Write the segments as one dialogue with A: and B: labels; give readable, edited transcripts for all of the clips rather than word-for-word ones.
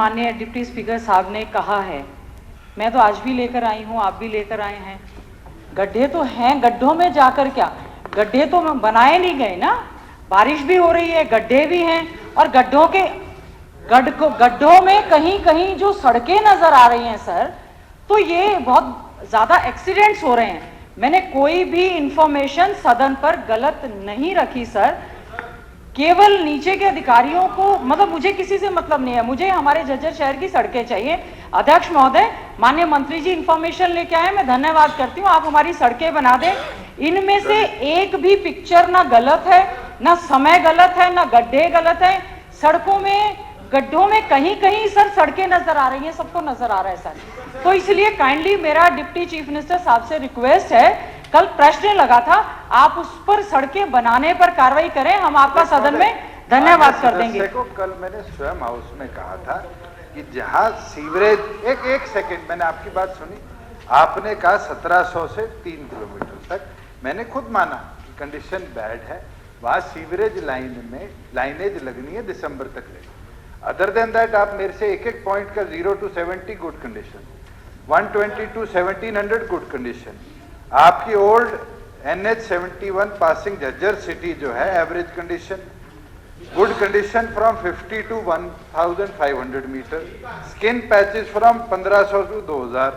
A: माननीय deputy speaker साहब ने कहा है, मैं तो आज भी लेकर आई हूं, आप भी लेकर आए हैं। गड्ढे तो हैं, गड्ढों में जाकर क्या, गड्ढे तो बनाए नहीं गए ना, बारिश भी हो रही है, गड्ढे भी हैं, और गड्ढों में कहीं कहीं जो सड़कें नजर आ रही हैं सर, तो ये बहुत ज्यादा एक्सीडेंट्स हो रहे हैं। मैंने कोई भी इंफॉर्मेशन सदन पर गलत नहीं रखी सर, केवल नीचे के अधिकारियों को, मतलब मुझे किसी से मतलब नहीं है, मुझे हमारे झज्जर शहर की सड़कें चाहिए। अध्यक्ष महोदय, माननीय मंत्री जी इंफॉर्मेशन लेके आए, मैं धन्यवाद करती हूँ, आप हमारी सड़कें बना दें। इनमें से एक भी पिक्चर ना गलत है, ना समय गलत है, ना गड्ढे गलत है। सड़कों में, गड्ढों में कहीं कहीं सर सड़कें नजर आ रही हैं, सबको नजर आ रहा है सर। तो इसलिए काइंडली मेरा डिप्टी चीफ मिनिस्टर साहब से रिक्वेस्ट है, कल प्रश्न लगा था, आप उस पर सड़कें बनाने पर कार्रवाई करें, हम आपका सदन में धन्यवाद कर देंगे।
B: को कल मैंने स्वयं हाउस में कहा था कि जहां सीवरेज, एक सेकंड, मैंने आपकी बात सुनी, आपने कहा 1700 से 3 किलोमीटर तक, मैंने खुद माना कि कंडीशन बैड है, वहां सीवरेज लाइन में लाइनेज लगनी है, दिसंबर तक लगेगी। अदर देन दैट आप मेरे से एक पॉइंट का 0 to 70 good condition, 120 to 1700 good condition, आपकी old NH 71 passing Jhajjar city जो है average condition, good condition from 50 to 1500 meter, skin patches from 1500 to 2000,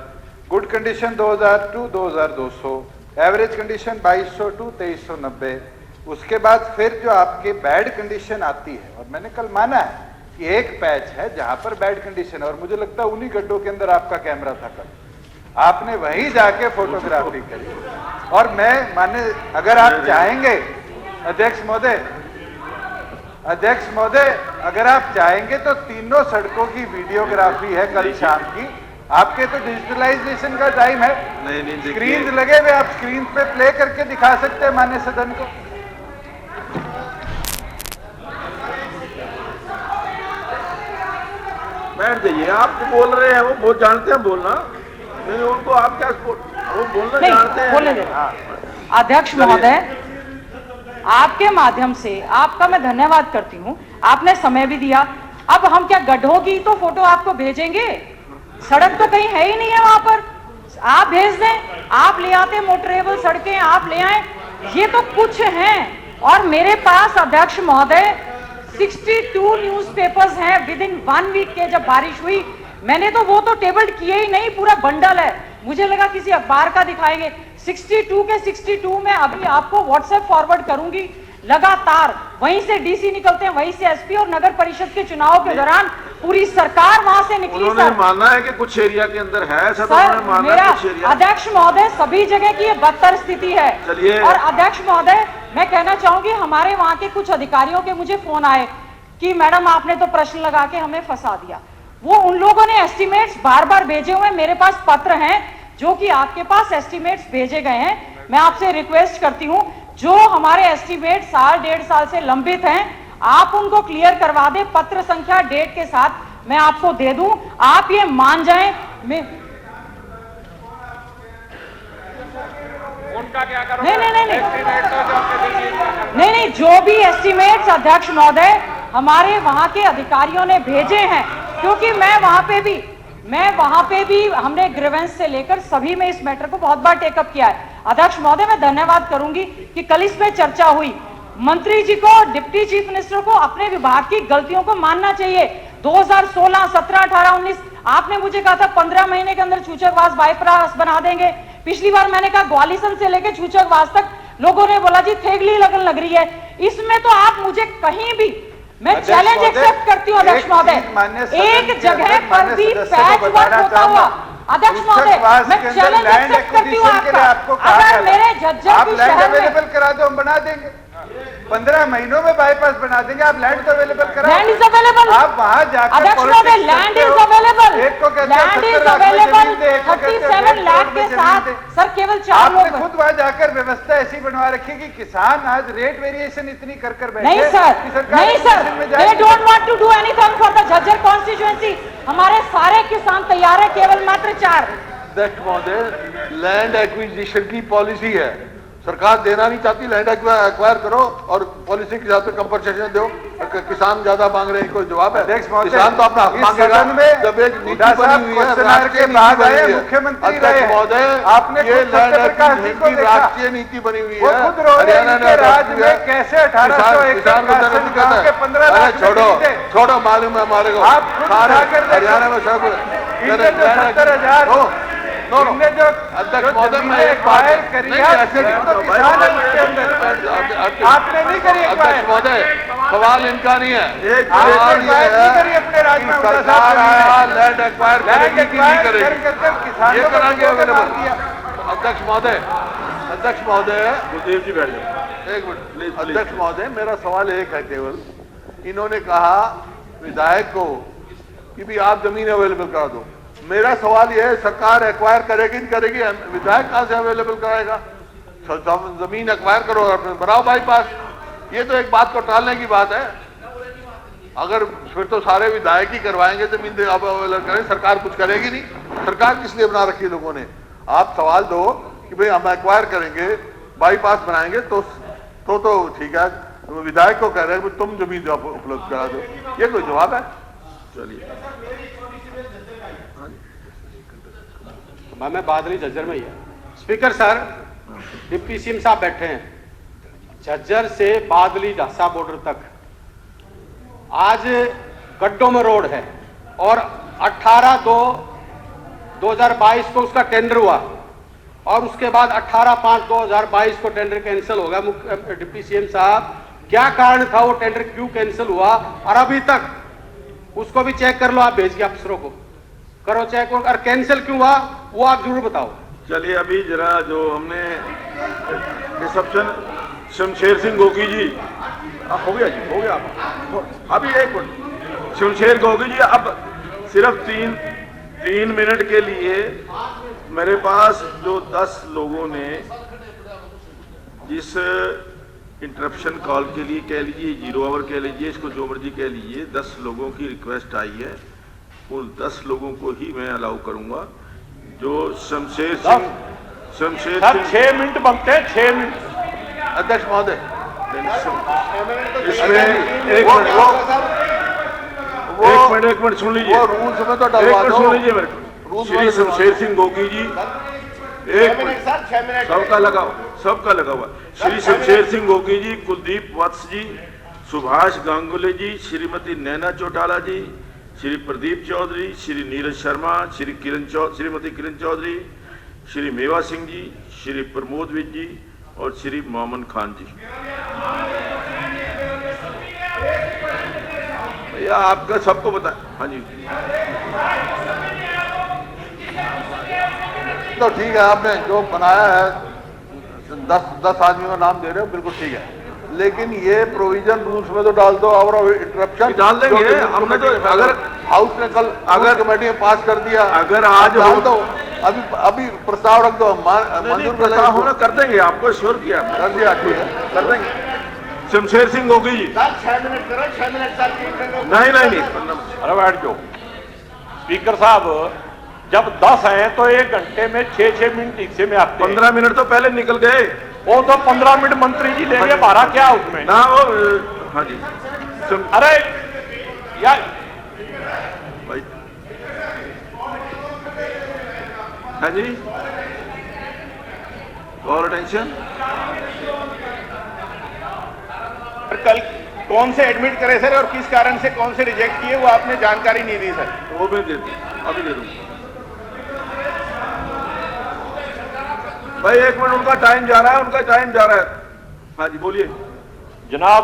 B: good condition 2000 to 2200, average condition 2200 to 2390। उसके बाद फिर जो आपके बैड कंडीशन आती है, और मैंने कल माना है कि एक पैच है जहां पर बैड कंडीशन है, और मुझे लगता है उन्हीं गड्ढों के अंदर आपका कैमरा था कल, आपने वहीं जाके फोटोग्राफी करी। और मैं माने, अगर आप चाहेंगे अध्यक्ष महोदय, अगर आप चाहेंगे तो तीनों सड़कों की वीडियोग्राफी है कल शाम की, आपके तो डिजिटलाइजेशन का टाइम है,
C: नहीं
B: स्क्रीन लगे हुए, आप स्क्रीन पे प्ले करके दिखा सकते हैं माननीय सदन को।
C: बैठ जाइए, आप बोल रहे हैं, वो बहुत जानते हैं बोलना, नहीं उनको आप क्या वो बोलना जानते हैं,
A: बोलने दें। अध्यक्ष महोदय, आपके माध्यम से आपका मैं धन्यवाद करती हूँ, आपने समय भी दिया। अब हम क्या गड्ढों की तो फोटो आपको भेजेंगे, सड़क तो कहीं है ही नहीं है वहां पर, आप भेज दें, आप ले आते मोटरेबल सड़कें, आप ले आए, ये तो कुछ हैं। और मेरे पास अध्यक्ष महोदय 62 न्यूज़पेपर्स हैं विद इन 1 वीक के, जब बारिश हुई मैंने तो वो तो टेबल किए ही नहीं, पूरा बंडल है, मुझे लगा किसी अखबार का दिखाएंगे। 62 के 62 में अभी आपको व्हाट्सएप फॉरवर्ड करूंगी, लगातार वहीं से डीसी निकलते हैं, वहीं से एसपी, और नगर परिषद के चुनाव के दौरान पूरी सरकार वहां से निकली।
C: उन्होंने माना है कि कुछ एरिया के अंदर है
A: सर, मेरा अध्यक्ष महोदय सभी जगह की ये बदतर स्थिति है।
C: चलिए,
A: और अध्यक्ष महोदय मैं कहना चाहूंगी, हमारे वहां के कुछ अधिकारियों के मुझे फोन आए कि मैडम आपने तो प्रश्न लगा के हमें फंसा दिया। वो उन लोगों ने एस्टिमेट्स बार बार भेजे हुए, मेरे पास पत्र हैं जो कि आपके पास एस्टिमेट्स भेजे गए हैं। मैं आपसे रिक्वेस्ट करती हूं, जो हमारे एस्टिमेट साल 1.5 साल से लंबित हैं, आप उनको क्लियर करवा दें, पत्र संख्या डेट के साथ मैं आपको दे दूं, आप ये मान जाएं।
D: उनका क्या करोगे?
A: नहीं, जो भी एस्टिमेट्स अध्यक्ष महोदय हमारे वहां के अधिकारियों ने भेजे हैं, क्योंकि मैं वहां पे भी हमने ग्रीवेंस से लेकर सभी में इस मैटर को बहुत बार टेकअप किया है। अध्यक्ष महोदय मैं धन्यवाद करूंगी कि कल इसमें चर्चा हुई। मंत्री जी को, डिप्टी चीफ मिनिस्टर को अपने विभाग की गलतियों को मानना चाहिए। 2016, 17, 18, 19 आपने मुझे कहा था 15 महीने के अंदर छूछकवास बाईपास बना देंगे। पिछली बार मैंने कहा ग्वालिसन से लेकर छूछकवास तक, लोगों ने बोला जी थेगली लगन लग रही है। इसमें तो आप मुझे कहीं भी, मैं चैलेंज एक्सेप्ट करती हूँ अध्यक्ष महोदय, एक जगह पर भी पैच वर्क होता हुआ, अध्यक्ष महोदय मैं चैलेंज एक्सेप्ट करती हूँ आपका, अगर मेरे झज्जर की शहर में
B: करा दो, हम बना देंगे, 15 महीनों में बाईपास बना देंगे। आप लैंड तो अवेलेबल करा,
A: लैंड इज अवेलेबल,
B: आप वहां जाकर
A: अध्यक्ष महोदय लैंड इज अवेलेबल,
B: एक को कहते हैं
A: लैंड इज अवेलेबल 37 लाख के साथ सर, केवल 4 लोग।
B: आपने खुद वहां जाकर व्यवस्था ऐसी बनवा रखी कि किसान आज रेट वेरिएशन इतनी कर बैठे।
A: नहीं sir, they don't want to do anything for the Jhajjar constituency. हमारे सारे किसान तैयार है, केवल मात्र 4।
C: महोदय लैंड एक्विजिशन की पॉलिसी है,
D: सरकार देना नहीं चाहती, लैंड एक्वायर करो और पॉलिसी के हिसाब से कंपनसेशन दो। किसान ज्यादा मांग रहे हैं, कोई जवाब है? किसान तो अपना हक मांगेगा। जब एक नीति बनी हुई है, राष्ट्रीय नीति बनी हुई है, अध्यक्ष महोदय, ये लैंड एक्विजिशन की राष्ट्रीय नीति बनी हुई है, हरियाणा ने
B: कैसे 1800
D: किसान को देने की कहता है। अरे छोड़ो छोड़ो, मालूम है हमारे को, सारे हरियाणा में सब
B: 70,000
D: अध्यक्ष महोदय, मैं एक बात
B: आपने नहीं करी।
D: अध्यक्ष महोदय, सवाल इनका नहीं है,
B: सवाल ये है कि सरकार आया
D: लैंड एक्वायर करेगी कि नहीं करेगी, ये कराएंगे अवेलेबल। अध्यक्ष महोदय, अध्यक्ष महोदय,
C: गुरुदेव जी बैठ जाओ
D: एक मिनट। अध्यक्ष महोदय, मेरा सवाल एक है केवल, इन्होंने कहा विधायक को कि भी आप जमीन अवेलेबल करा दो। मेरा सवाल यह है, सरकार एक्वायर करेगी नहीं करेगी, विधायक कहां से अवेलेबल कराएगा? जमीन एक्वायर करो और बनाओ बाईपास। ये तो एक बात को टालने की बात है। अगर फिर तो सारे विधायक ही करवाएंगे जमीन अवेलेबल करें, सरकार कुछ करेगी नहीं। सरकार किस लिए बना रखी है लोगों ने? आप सवाल दो कि भाई हम एक्वायर करेंगे, बाईपास बनाएंगे तो ठीक है। विधायक को कह रहे हैं तुम जमीन उपलब्ध करा दो, ये कोई जवाब है?
C: चलिए,
E: मैं बादली झज्जर में ही है। स्पीकर सर, डिप्टी सीएम साहब बैठे हैं। झज्जर से बादली ढासा बॉर्डर तक आज गड्ढों में रोड है और 18/2/2022 को उसका टेंडर हुआ और उसके बाद 18/5/2022 को टेंडर कैंसिल हो गया। डिप्टी सीएम साहब, क्या कारण था? वो टेंडर क्यों कैंसिल हुआ? और अभी तक उसको भी चेक कर लो, आप भेज के अफसरों को करो चेक, और कैंसिल क्यों हुआ वो आप जरूर बताओ।
C: चलिए, अभी जरा जो हमने रिसेप्शन शमशेर सिंह गोगी जी, हो गया जी, हो गया। अभी एक मिनट, शमशेर गोगी जी, अब सिर्फ तीन मिनट के लिए मेरे पास जो 10 लोगों ने जिस इंटरप्शन कॉल के लिए कह लीजिए, 0 आवर कह लीजिए, इसको जो मर्जी कह लीजिए, 10 लोगों की रिक्वेस्ट आई है। उन 10 लोगों को ही मैं अलाउ करूंगा। जो शमशेर सिंह
D: 6 मिनट बनते हैं, 6 मिनट। अध्यक्ष महोदय,
C: इसमें एक मिनट सुन लीजिए,
D: वो रूल्स में तो डलवा दो।
C: सुन लीजिए मेरे को। श्री शमशेर सिंह गोगी जी, एक मिनट, सबका लगा हुआ। श्री शमशेर सिंह गोगी जी, कुलदीप वत्स जी, सुभाष गांगुली जी, श्रीमती नैना चौटाला जी, श्री प्रदीप चौधरी, श्री नीरज शर्मा, श्रीमती किरण चौधरी, श्री मेवा सिंह जी, श्री प्रमोद विज जी और श्री मोहम्मद खान जी। भैया आपका सबको बता। हाँ जी,
D: तो ठीक है, आपने जो बनाया है 10 आदमियों का नाम दे रहे हो, बिल्कुल ठीक है, लेकिन ये प्रोविजन रूल्स में तो डाल दो। और इंटरप्शन
C: डाल देंगे हमने तो, अगर
D: हाउस ने कल अगर कमेटी में पास कर दिया,
C: अगर आज
D: डाल दो, अभी प्रस्ताव रख दो, मंजूर
C: प्रस्ताव होना कर देंगे, आपको श्योर किया,
D: कर दिया, ठीक है,
C: कर देंगे। शमशेर सिंह गोगी जी,
F: 6 मिनट करो, 6 मिनट
C: नहीं,
F: अरे बैठ जाओ। स्पीकर साहब, जब 10 हैं तो 1 घंटे में 6 मिनट हिस्से में आते हैं।
C: 15 मिनट तो पहले निकल गए।
F: वो तो 15 मिनट मंत्री जी लेंगे, हमारा क्या उसमें
C: ना वो। हाँ जी,
F: अरे यार
C: भाई, हाँ जी, और अटेंशन।
F: कल कौन से एडमिट करे सर और किस कारण से कौन से रिजेक्ट किए, वो आपने जानकारी नहीं दी सर।
C: वो मैं दे दूँ, अभी दे दूँ भाई। 1 मिनट, उनका टाइम जा रहा है। हाँ जी, बोलिए
F: जनाब।